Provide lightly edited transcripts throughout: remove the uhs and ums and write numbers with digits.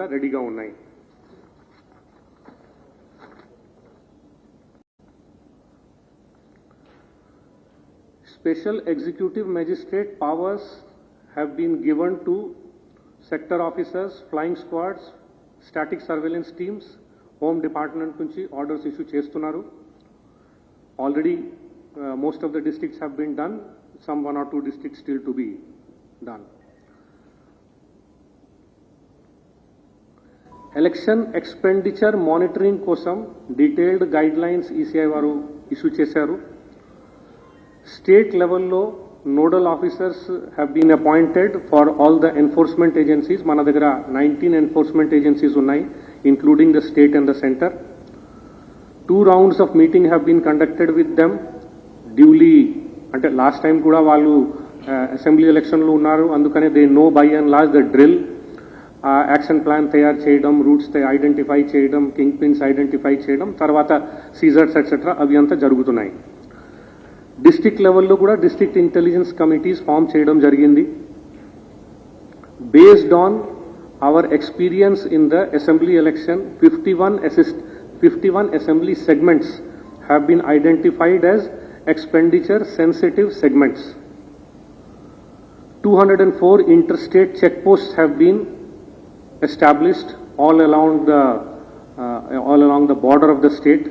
అంతా రెడీగా ఉన్నాయి. Special executive magistrate powers have been given to sector officers, flying squads, static surveillance teams, home department nunchi orders issue chestunaru. Already most of the districts have been done, some 1 or 2 districts still to be done. Election expenditure monitoring kosam detailed guidelines ECI varu issue chesaru. State level lo nodal officers have been appointed for all the enforcement agencies. Mana దగ్గర 19 enforcement agencies ఉన్నాయి, including the state and the center. 2 rounds of meeting have been conducted with them duly. అంటే last time కూడా వాళ్ళు assembly ఎలక్షన్లో ఉన్నారు, అందుకనే they know by and large the drill. Action plan తయారు చేయడం, రూట్స్ ఐడెంటిఫై చేయడం, కింగ్ పిన్స్ ఐడెంటిఫై చేయడం, తర్వాత సీజర్స్ ఎట్సెట్రా అవి అంతా జరుగుతున్నాయి. డిస్ట్రిక్ట్ లెవెల్లో కూడా డిస్ట్రిక్ట్ ఇంటెలిజెన్స్ కమిటీస్ ఫామ్ చేయడం జరిగింది. Based on our experience in the assembly election 51 assembly segments have been identified as expenditure sensitive segments. 204 interstate checkposts have been established all along the border of the state.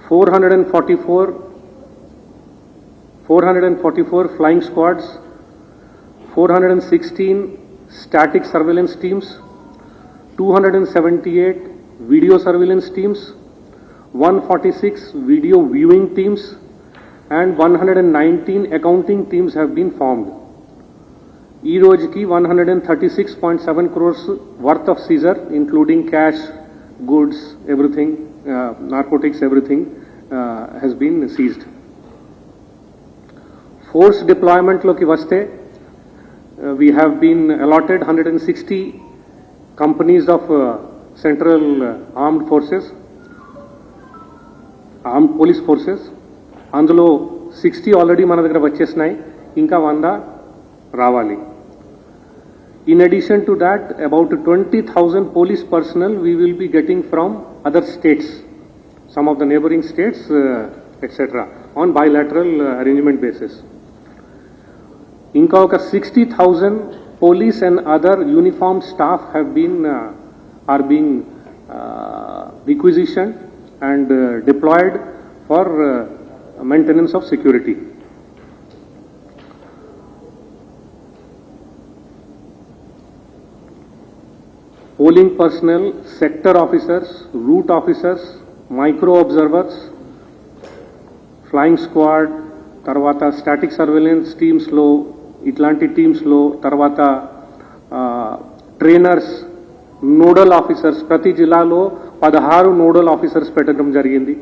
444 flying squads, 416 static surveillance teams, 278 video surveillance teams, 146 video viewing teams, and 119 accounting teams have been formed. Ee rojki 136.7 crores worth of seizure, including cash, goods, everything, narcotics, everything has been seized. Force deployment loki vaste, we have been allotted 160 companies of central armed police forces. అందులో 60 already మన దగ్గర వచ్చేసినాయి, ఇంకా 100 రావాలి. In addition to that about 20,000 police personnel we will be getting from other states, some of the neighbouring states etcetera on bilateral arrangement basis. ఇంకా ఒక 60,000 police and other uniform staff are being requisition and deployed for maintenance of security. Polling personnel, sector officers, route officers, micro observers, flying squad, tarvata static surveillance teams lo, itlanti teams lo, tarvata trainers, nodal officers, prati jilla lo 16 nodal officers పెట్టడం జరిగింది.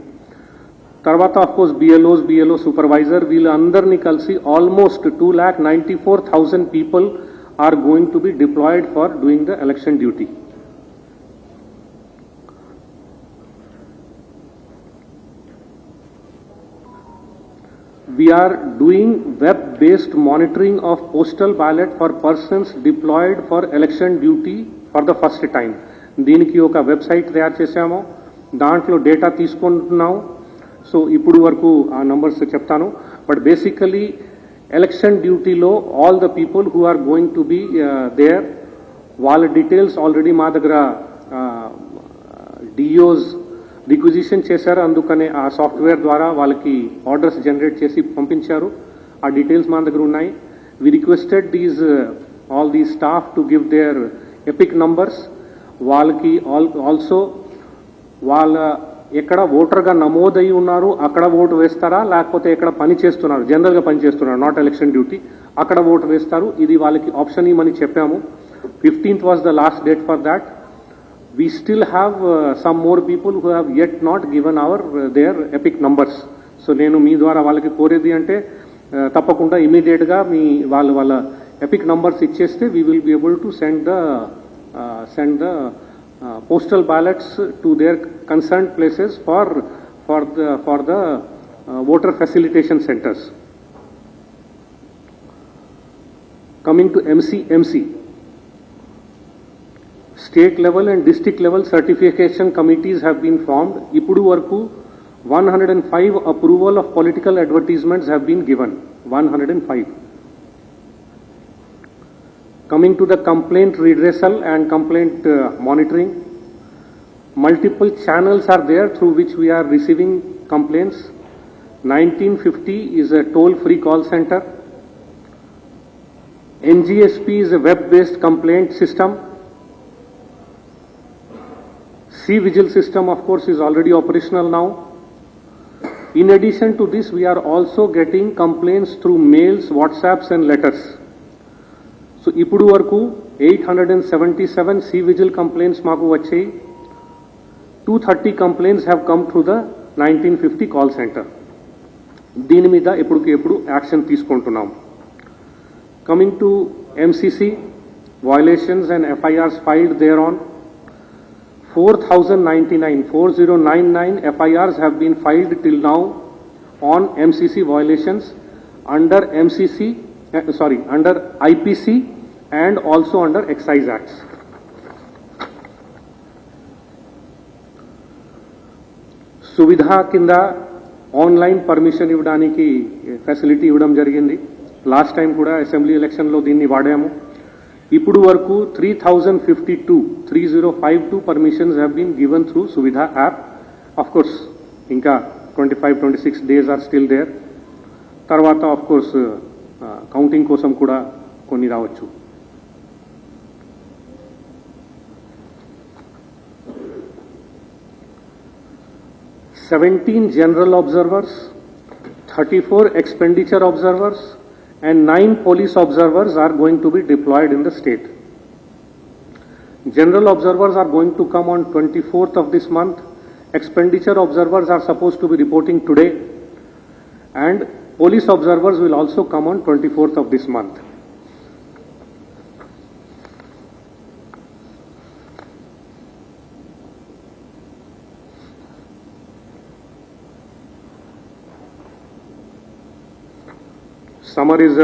తర్వాత of course BLO supervisor వీళ్ళందరినీ కలిసి almost 2,94,000 people are going to be deployed for doing the election duty. We are doing web-based monitoring of postal ballot for persons deployed for election duty for the first time. దీనికి ఒక website తయారు చేశాము, దాంట్లో data తీసుకుంటున్నాము. So ఇప్పుడు వరకు ఆ numbers చెప్తాను. బట్ బేసికలీ ఎలక్షన్ డ్యూటీలో all the people who are going to be there, వాళ్ళ డీటెయిల్స్ ఆల్రెడీ మా దగ్గర డిఓస్ రిక్విజిషన్ చేశారు, అందుకనే ఆ సాఫ్ట్వేర్ ద్వారా వాళ్ళకి ఆర్డర్స్ జనరేట్ చేసి పంపించారు. ఆ డీటెయిల్స్ మా దగ్గర ఉన్నాయి. We requested all these staff to give their EPIC numbers. వాళ్ళకి ఆల్సో వాళ్ళ ఎక్కడ ఓటర్గా నమోదయ్యి ఉన్నారు అక్కడ ఓటు వేస్తారా, లేకపోతే ఎక్కడ పని చేస్తున్నారు, జనరల్గా పని చేస్తున్నారు, నాట్ ఎలక్షన్ డ్యూటీ, అక్కడ ఓటు వేస్తారు. ఇది వాళ్ళకి ఆప్షన్ ఇవ్వమని చెప్పాము. 15th was the last date for that. We still have some more people who have yet not given their EPIC numbers. So నేను మీ ద్వారా వాళ్ళకి కోరేది అంటే తప్పకుండా ఇమీడియట్గా వాళ్ళ ఎపిక్ నంబర్స్ ఇచ్చేస్తే we will be able to send the postal ballots to their concerned places for the voter facilitation centers. Coming to MC, State level and district level certification committees have been formed. Ipudu varaku 105 approval of political advertisements have been given. 105. Coming to the complaint redressal and complaint monitoring, multiple channels are there through which we are receiving complaints. 1950 is a toll-free call center. NGSP is a web-based complaint system. C-Vigil system, of course, is already operational now. In addition to this, we are also getting complaints through mails, WhatsApps and letters. So, ipudu varaku 877 C-Vigil complaints maku vachayi. 230 complaints have come through the 1950 call center. Dini meeda epudu action teeskuntunnam. Coming to MCC, violations and FIRs filed thereon, 4099 FIRs have been filed till now on MCC violations under under IPC and also under Excise Acts. Suvidha kinda online permission ivvadaniki facility ivvadam jarigindi. Last time kuda assembly election lo deenni vaadamu. Ipudu varaku 3052 permissions have been given through Suvidha app. Of course, inka 25-26 days are still there. Tarvata of course counting kosam kuda konni raavachu. "17 general observers, 34 expenditure observers and 9 police observers are going to be deployed in the state. General observers are going to come on 24th of this month. Expenditure observers are supposed to be reporting today, and police observers will also come on 24th of this month. Summer is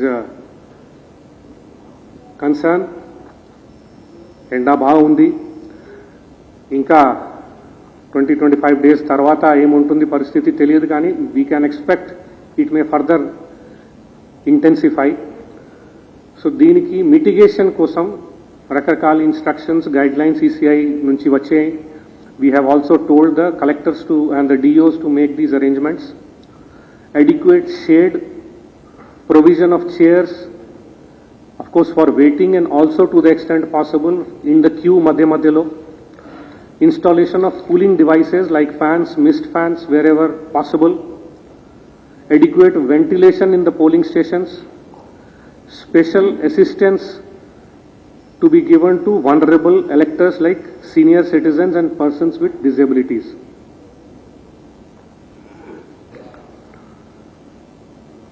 a concern. Enda baga undi. Inka 20-25 days tarvata emuntundi paristhiti teliyadu gaani we can expect it may further intensify. So deeniki mitigation kosam rakakala instructions, guidelines ECI nunchi vache. We have also told the collectors to and the DOs to make these arrangements. Adequate shade, provision of chairs, of course for waiting and also to the extent possible in the queue madhyalo. Installation of cooling devices like fans, mist fans wherever possible. Adequate ventilation in the polling stations. Special assistance to be given to vulnerable electors like senior citizens and persons with disabilities.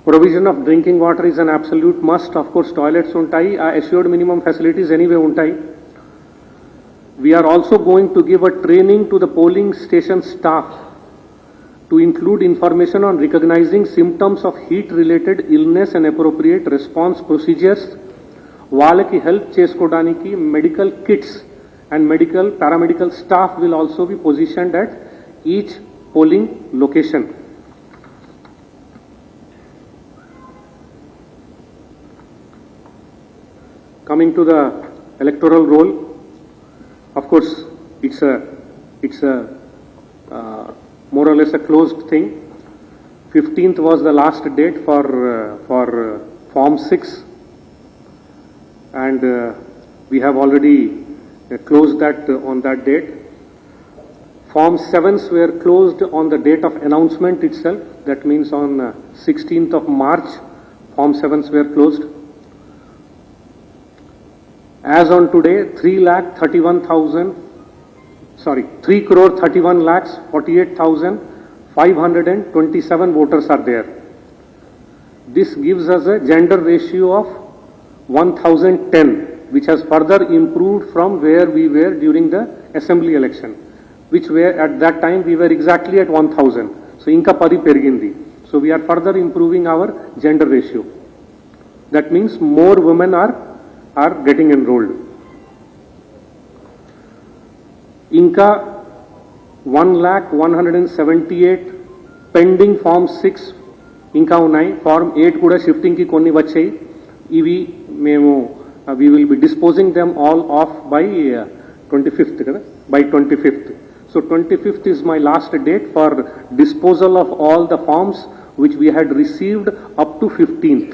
Provision of drinking water is an absolute must. Of course, toilets untai, assured minimum facilities anyway untai. We are also going to give a training to the polling station staff to include information on recognizing symptoms of heat-related illness and appropriate response procedures. వాళ్ళకి help చేసుకోవడానికి medical kits and paramedical staff will also be positioned at each polling location. Coming to the electoral roll, of course, it's a more or less a closed thing. 15th was the last date for Form 6, and we have already closed that on that date. Form 7s were closed on the date of announcement itself. That means on 16th of March, Form 7s were closed. As on today, 3,31,48,527 voters are there. This gives us a gender ratio of 1010, which has further improved from where we were during the assembly election, which were at that time we were exactly at 1000. So inka pari perigindi. So we are further improving our gender ratio. That means more women are getting enrolled. ఇంకా 1,178 pending form 6 ఇంకా ఉన్నాయి. Form 8 కూడా షిఫ్టింగ్కి కొన్ని వచ్చాయి. ఇవి మేము we will be disposing them all off by 25th kada, by 25th. So 25th is my last date for disposal of all the forms which we had received up to 15th.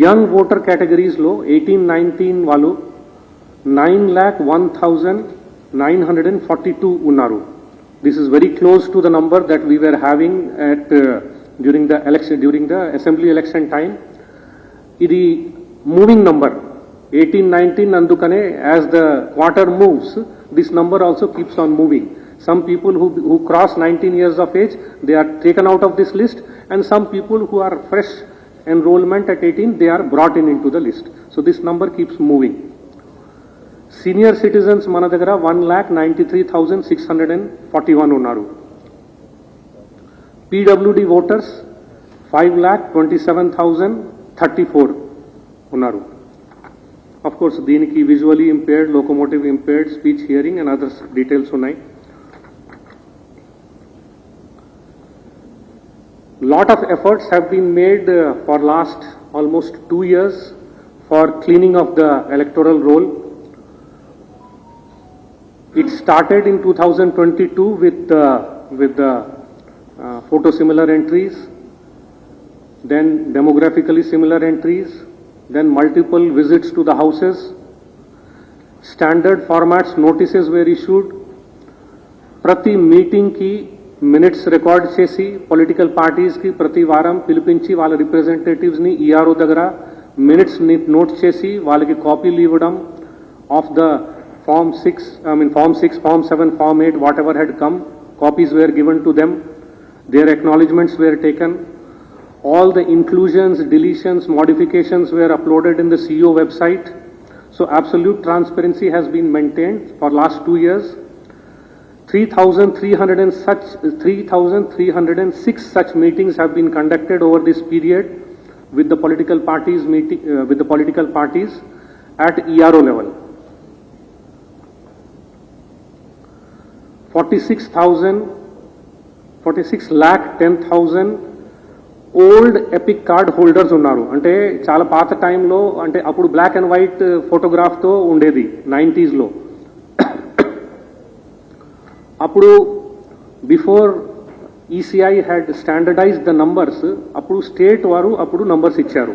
Young voter categories lo 18-19 వాళ్ళు 9,01,942 unnaru. This is very close to the number that we were having at during the assembly election time. Idi moving number 18-19 andukane as the quarter moves, this number also keeps on moving. Some people who cross 19 years of age, they are taken out of this list, and some people who are fresh enrollment at 18, they are brought into the list. So this number keeps moving. Senior citizens mana dagara 1,93,641 unnaru. PWD voters 5,27,034 unnaru. Of course, దీనికి visually impaired, locomotive impaired, speech hearing and other details ఉన్నాయి. Lot of efforts have been made for last almost 2 years for cleaning of the electoral roll. It started in 2022 with the photo similar entries, then demographically similar entries, then multiple visits to the houses, standard formats notices were issued, prati meeting ki minutes record chesi, political parties ki prati varam pilipinchi wala representatives ni ERO dagara minutes note chesi వాళ్ళకి కాపీలు ఇవ్వడం of the form 6, form 7, form 8, whatever had come, copies were given to them. Their acknowledgements were taken. All the inclusions, deletions, modifications were uploaded in the CEO website. So absolute transparency has been maintained for last 2 years. 3,306 such meetings have been conducted over this period with the political parties at ERO level. 46,10,000 old epic card holders ఉన్నారు. అంటే చాలా పాత టైంలో, అంటే అప్పుడు black and white ఫోటోగ్రాఫ్తో ఉండేది 90s. అప్పుడు before ECI had standardise the numbers, అప్పుడు స్టేట్ వారు అప్పుడు నంబర్స్ ఇచ్చారు.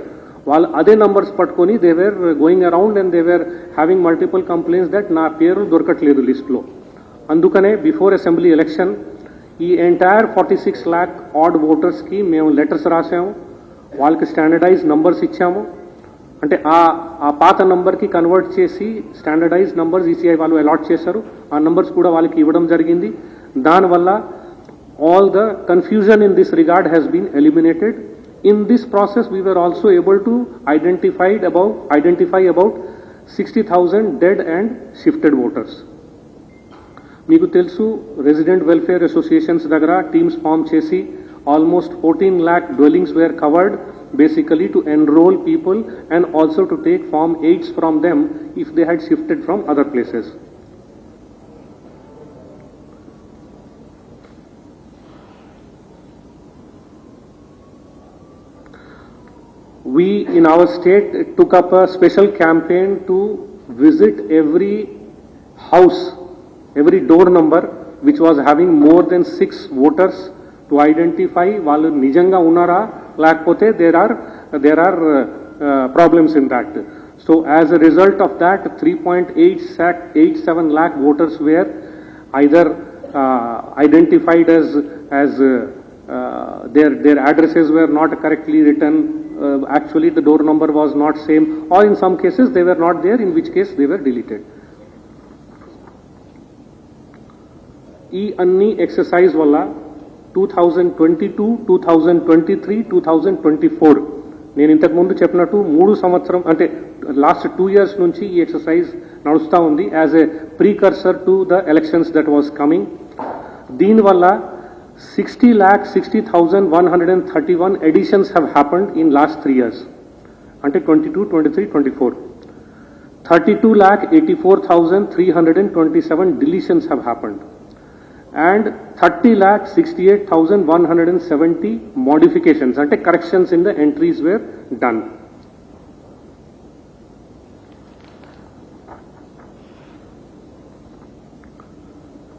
వాళ్ళు అదే నంబర్స్ పట్టుకొని they were going around and they were having multiple complaints that నా పేరు దొరకట్లేదు లిస్ట్లో. అందుకనే బిఫోర్ అసెంబ్లీ ఎలక్షన్ ఈ ఎంటైర్ 46 lakh ఆడ్ ఓటర్స్కి మేము లెటర్స్ రాసాము, వాళ్ళకి స్టాండర్డైజ్ నంబర్స్ ఇచ్చాము. అంటే ఆ పాత నంబర్కి కన్వర్ట్ చేసి స్టాండర్డైజ్ నంబర్స్ ఈసీఐ వాళ్ళు అలాట్ చేశారు. ఆ నంబర్స్ కూడా వాళ్ళకి ఇవ్వడం జరిగింది. దానివల్ల all the confusion in this regard has been eliminated. In this process we were also able to identify about 60,000 dead and shifted voters. మీకు తెలుసు, రెసిడెంట్ వెల్ఫేర్ అసోసియేషన్స్ దగ్గర టీమ్స్ ఫామ్ చేసి almost 14 lakh dwellings were covered basically to enroll people and also to take Form 8s from them if they had shifted from other places. We in our state took up a special campaign to visit every house, every door number which was having more than 6 voters to identify వాళ్ళు నిజంగా ఉన్నారా లేకపోతే there are problems in that. So as a result of that 3.87 lakh voters were either identified as their addresses were not correctly written, actually the door number was not same, or in some cases they were not there, in which case they were deleted. ఈ అన్ని exercise వల్ల 2022, 2023, 2024 నేను ఇంతకుముందు చెప్పినట్టు 3 సంవత్సరం అంటే last 2 years నుంచి ఈ ఎక్సర్సైజ్ నడుస్తూ ఉంది as a precursor to the elections that was coming. దీనివల్ల 60,60,131 additions have happened in last 3 years, అంటే 22, 23, 24. 32,84,327 deletions have happened, and 30,68,170 modifications, ante corrections in the entries were done.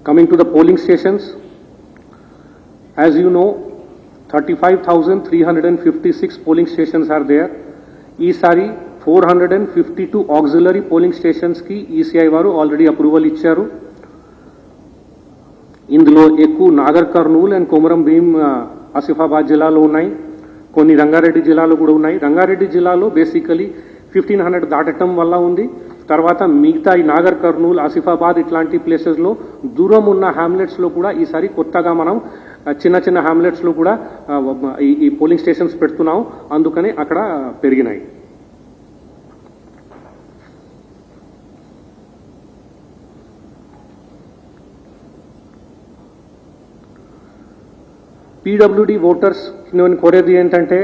Coming to the polling stations, as you know, 35,356 polling stations are there. ఈసారి 452 auxiliary polling stations ki ECI వారు already approval ఇచ్చారు. ఇందులో ఎక్కువ Nagar Kurnool and Komaram Bheem Asifabad జిల్లాలో ఉన్నాయి, కొన్ని రంగారెడ్డి జిల్లాలో కూడా ఉన్నాయి. రంగారెడ్డి జిల్లాలో బేసికలీ 1500 దాటటం వల్ల ఉంది. తర్వాత మిగతా ఈ నాగర్ కర్నూల్, ఆసిఫాబాద్ ఇట్లాంటి ప్లేసెస్లో దూరం ఉన్న హ్యామ్లెట్స్లో కూడా ఈసారి కొత్తగా మనం చిన్న చిన్న హ్యామ్లెట్స్లో కూడా ఈ పోలింగ్ స్టేషన్స్ పెడుతున్నాం, అందుకని అక్కడ పెరిగినాయి. పీడబ్ల్యూడి ఓటర్స్ నేను కోరేది ఏంటంటే,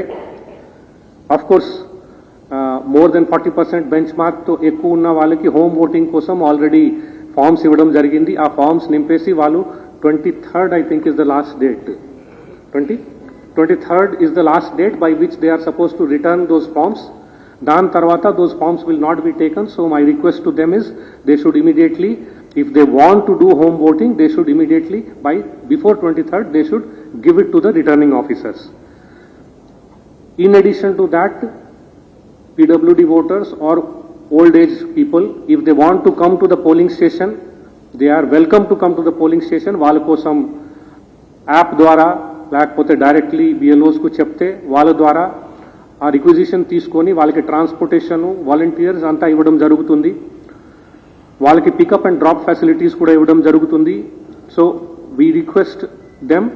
of course more than 40% bench మార్క్తో ఎక్కువ ఉన్న వాళ్ళకి హోమ్ ఓటింగ్ కోసం ఆల్రెడీ ఫార్మ్స్ ఇవ్వడం జరిగింది. ఆ ఫార్మ్స్ నింపేసి వాళ్ళు 23rd I think is the last date. 23rd is the last date by which they are supposed to return those forms. దాని తర్వాత those forms will not be taken. So my request to them is they should immediately, if they want to do home voting, they should immediately before 23rd they should give it to the returning officers. In addition to that, PWD voters or old age people, if they want to come to the polling station, they are welcome to come to the polling station. వాళ్ళ కోసం app ద్వారా లేకపోతే directly బిఎల్ఓస్కు చెప్తే వాళ్ళ ద్వారా ఆ requisition తీసుకొని వాళ్ళకి ట్రాన్స్పోర్టేషన్, వాలంటీర్స్ అంతా ఇవ్వడం జరుగుతుంది. వాళ్ళకి పికప్ అండ్ డ్రాప్ ఫెసిలిటీస్ కూడా ఇవ్వడం జరుగుతుంది. So we request them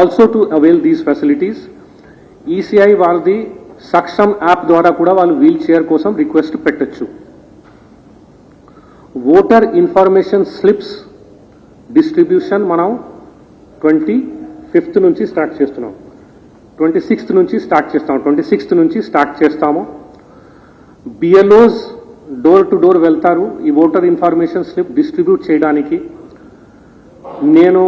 also to avail these facilities. ECI వాళ్ళది సక్షమ్ యాప్ ద్వారా కూడా వాళ్ళు వీల్ చైర్ కోసం రిక్వెస్ట్ పెట్టచ్చు. ఓటర్ ఇన్ఫర్మేషన్ స్లిప్స్ డిస్ట్రిబ్యూషన్ మనం 25th నుంచి స్టార్ట్ చేస్తున్నాం, 26th నుంచి స్టార్ట్ చేస్తాము. 26th నుంచి స్టార్ట్ చేస్తాము. బిఎల్ఓస్ డోర్ టు డోర్ వెళ్తారు ఈ ఓటర్ ఇన్ఫర్మేషన్ స్లిప్ డిస్ట్రిబ్యూట్ చేయడానికి. నేను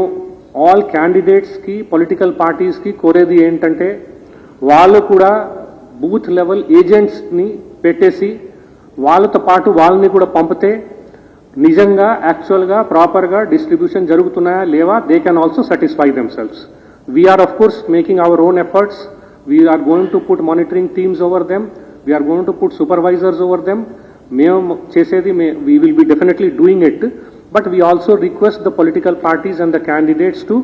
ఆల్ క్యాండిడేట్స్కి, పొలిటికల్ పార్టీస్కి కోరేది ఏంటంటే, వాళ్ళు కూడా బూత్ లెవెల్ ఏజెంట్స్ని పెట్టేసి వాళ్ళతో పాటు వాళ్ళని కూడా పంపితే నిజంగా యాక్చువల్గా ప్రాపర్గా డిస్ట్రిబ్యూషన్ జరుగుతున్నాయా లేవా, they can also satisfy themselves. We are of course making our own efforts. We are going to put monitoring teams over them, we are going to put supervisors over them. మేము చేసేది we will be definitely doing it, but we also request the political parties and the candidates to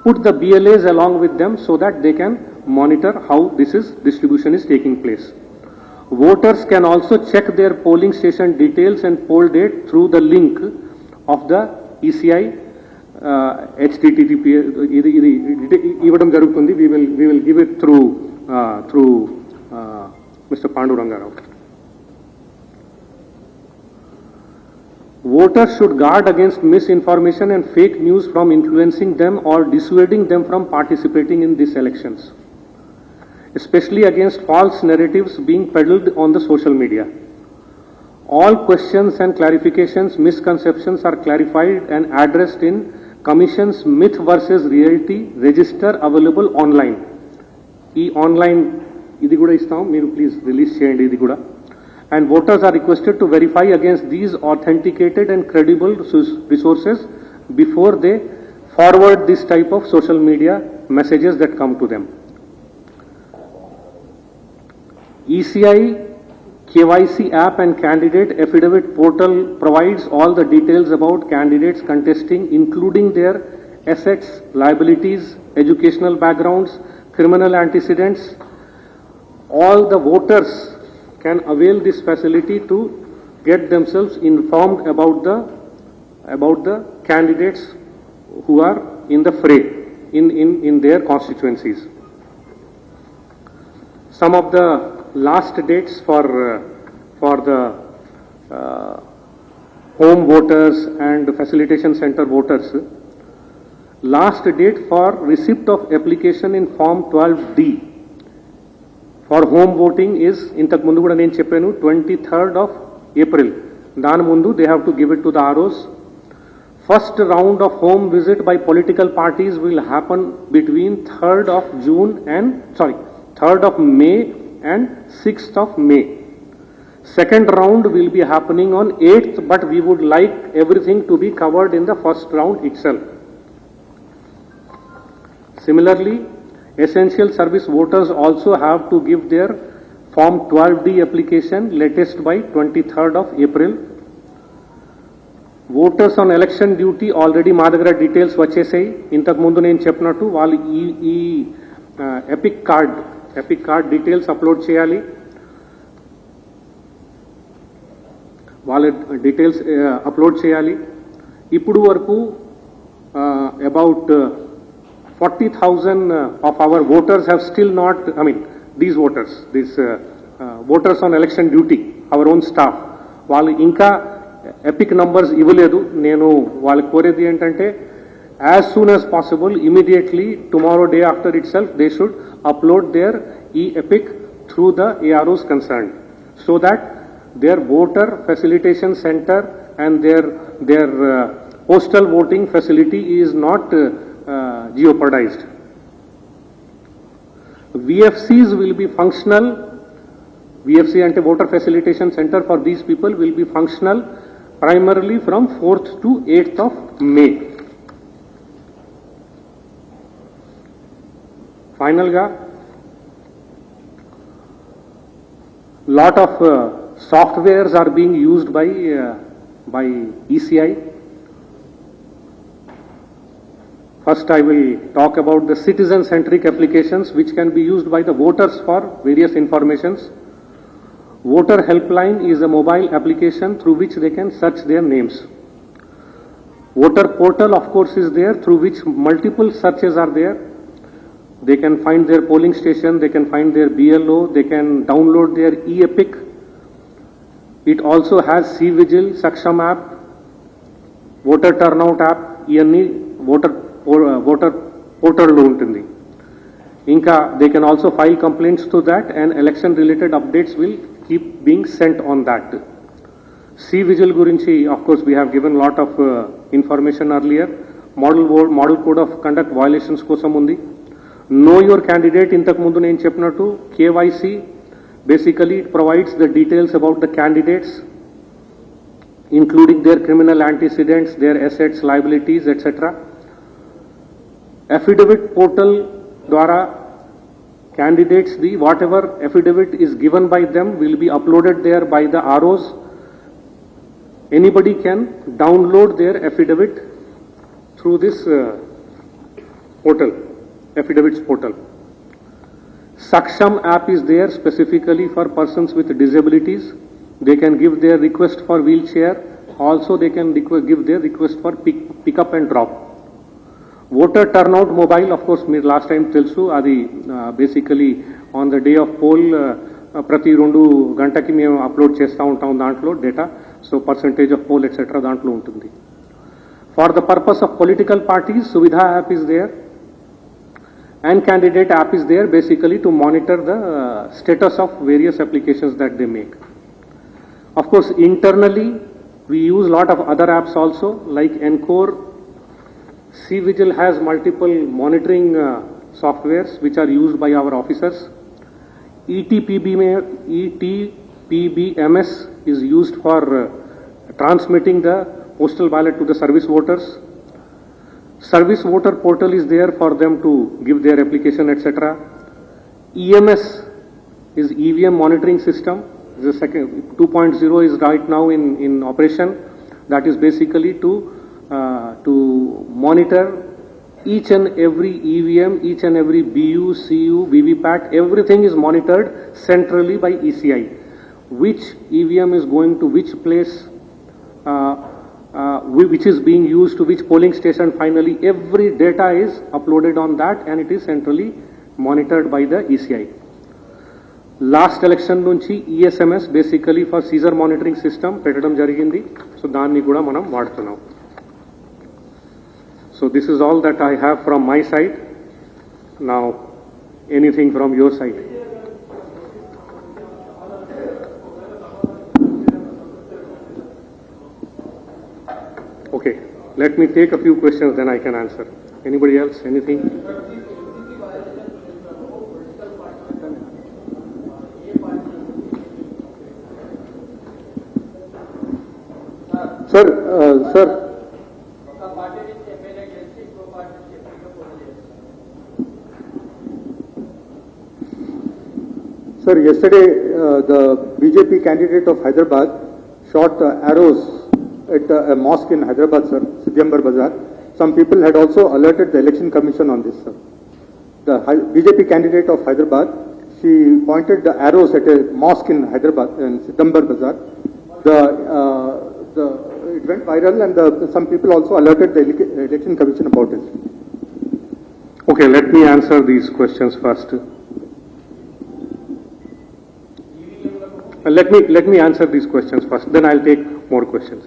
put the BLAs along with them so that they can monitor how distribution is taking place. Voters can also check their polling station details and poll date through the link of the ECI HTTP. ఇవ్వడం జరుగుతుంది. We will give it through Mr. Panduranga. Voters should guard against misinformation and fake news from influencing them or dissuading them from participating in these elections, especially against false narratives being peddled on the social media. All questions and clarifications, misconceptions are clarified and addressed in Commission's Myth versus Reality register available online. ఈ online ఇది కూడా ఇస్తాం, మీరు please release చేయండి ఇది కూడా. And voters are requested to verify against these authenticated and credible resources before they forward this type of social media messages that come to them. ECI KYC app and candidate affidavit portal provides all the details about candidates contesting, including their assets, liabilities, educational backgrounds, criminal antecedents. All the voters can avail this facility to get themselves informed about the candidates who are in the fray in their constituencies. Some of the last dates for the home voters and facilitation center voters. Last date for receipt of application in Form 12D for home voting is, ఇంతకు ముందు కూడా నేను చెప్పాను, 23rd of April. దాని ముందు they have to give it to the ROs. First round of home visit by political parties will happen between 3rd of May and 6th of May. Second round will be happening on 8th, but we would like everything to be covered in the first round itself. Similarly, essential service voters also have to give their Form 12D application latest by 23rd of April. Voters on election duty already మా దగ్గర details వచ్చేసాయి. ఇంతకు ముందు నేను చెప్పినట్టు వాళ్ళు ఈ epic card details upload చేయాలి. వాళ్ళ డీటెయిల్స్ అప్లోడ్ చేయాలి. ఇప్పుడు వరకు about 40,000 of our voters have still not, these voters on election duty, our own staff, వాళ్ళు ఇంకా ఎపిక్ నంబర్స్ ఇవ్వలేదు. నేను వాళ్ళకి కోరేది ఏంటంటే as soon as possible immediately tomorrow day after itself they should upload their ఈ EPIC through the AROs concerned, so that their voter facilitation center and their postal voting facility is not jeopardized. VFCs will be functional. VFC ante voter facilitation center for these people will be functional primarily from 4th to 8th of May. Final ga lot of softwares are being used by ECI. First, I will talk about the citizen-centric applications which can be used by the voters for various informations. Voter helpline is a mobile application through which they can search their names. Voter portal, of course, is there, through which multiple searches are there. They can find their polling station, they can find their BLO, they can download their e-epic. It also has C-Vigil, Saksham app, voter turnout app, voter portal lo untundi. Inka they can also file complaints to that, and election related updates will keep being sent on that. C-Vigil gurinchi, of course, we have given lot of information earlier. Model code of conduct violations kosam undi. Know your candidate, intaku mundu nenu cheppinattu KYC. Basically, it provides the details about the candidates, including their criminal antecedents, their assets, liabilities, etc. Affidavit portal dwara candidates, whatever affidavit is given by them will be uploaded there by the ROs. Anybody can download their affidavit through this portal, affidavits portal. Saksham app is there specifically for persons with disabilities. They can give their request for wheelchair. Also, they can give their request for pick up and drop. Voter turnout mobile, of course, me last time telsu adi basically on the day of poll prati 2 gantaki మేము upload చేస్తూ ఉంటాం దాంట్లో data. So percentage of poll etcetera దాంట్లో ఉంటుంది. For the purpose of political parties Suvidha app is there and candidate app is there basically to monitor the status of various applications that they make. Of course, internally we use lot of other apps also like Encore. C-Vigil has multiple monitoring softwares which are used by our officers. ETPBMS is used for transmitting the postal ballot to the service voters. Service voter portal is there for them to give their application, etc. EMS is EVM monitoring system. The second 2.0 is right now in operation. That is basically to monitor each and every EVM, each and every BU, CU, VVPAT. Everything is monitored centrally by ECI. Which EVM is going to which place, which is being used to which polling station. Finally, every data is uploaded on that and it is centrally monitored by the ECI. Last election nunchi ESMS basically for seizure monitoring system petadam jarigindi. So danni kuda manam vadutunnam. So this is all that I have from my side. Now anything from your side? Okay, let me take a few questions, then I can answer. Anybody else? Anything? Sir. Sir, yesterday the BJP candidate of Hyderabad shot arrows at a mosque in Hyderabad, sir, Siddhambar Bazaar. Some people had also alerted the Election Commission on this, sir. The BJP candidate of Hyderabad, she pointed the arrows at a mosque in Hyderabad, in Siddhambar Bazaar. It went viral, and some people also alerted the Election Commission about it. Okay, let me answer these questions first. Let me answer these questions first, then I'll take more questions.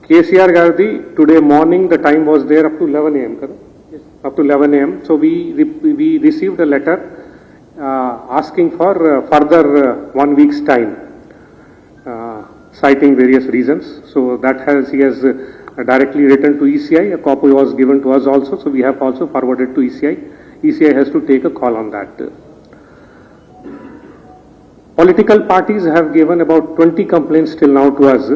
KCR Gardi, today morning the time was there up to 11 a.m. Correct? Yes. Up to 11 a.m. So we received a letter asking for further 1 week's time, citing various reasons. So he has directly written to ECI. A copy was given to us also. So we have also forwarded to ECI. ECI has to take a call on that. Political parties have given about 20 complaints till now to us.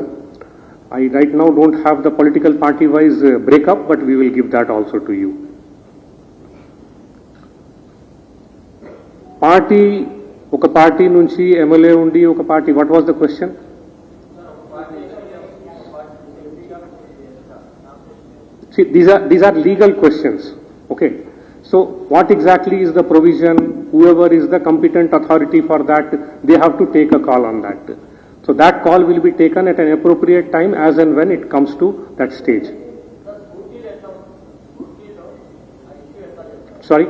I right now don't have the political party wise breakup, but we will give that also to you. Party, oka party nunchi MLA undi oka party. What was the question? See, these are legal questions. Okay. So what exactly is the provision? Whoever is the competent authority for that, they have to take a call on that. So that call will be taken at an appropriate time as and when it comes to that stage. Sorry?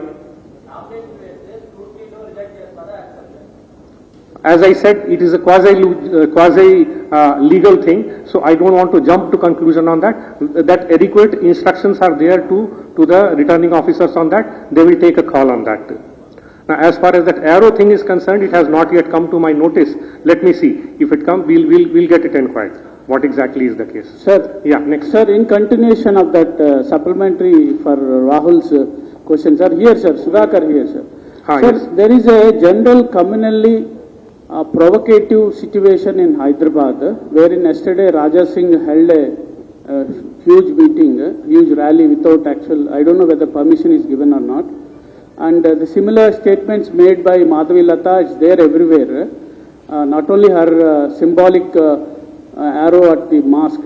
As I said, it is a quasi legal thing, so I don't want to jump to conclusion on that. That adequate instructions are there to the returning officers on that. They will take a call on that. Now, as far as that arrow thing is concerned, it has not yet come to my notice. Let me see. If it comes, we'll get it inquired. What exactly is the case? Sir. Yeah, next. Sir, in continuation of that supplementary for Rahul's question, sir, here, sir, Sudhakar here, sir. Sir, yes. There is a general communally provocative situation in Hyderabad, wherein yesterday Raja Singh held a huge meeting, huge rally without actual, I don't know whether permission is given or not. And the similar statements made by Madhavi Lata is there everywhere. Not only her symbolic arrow at the mosque,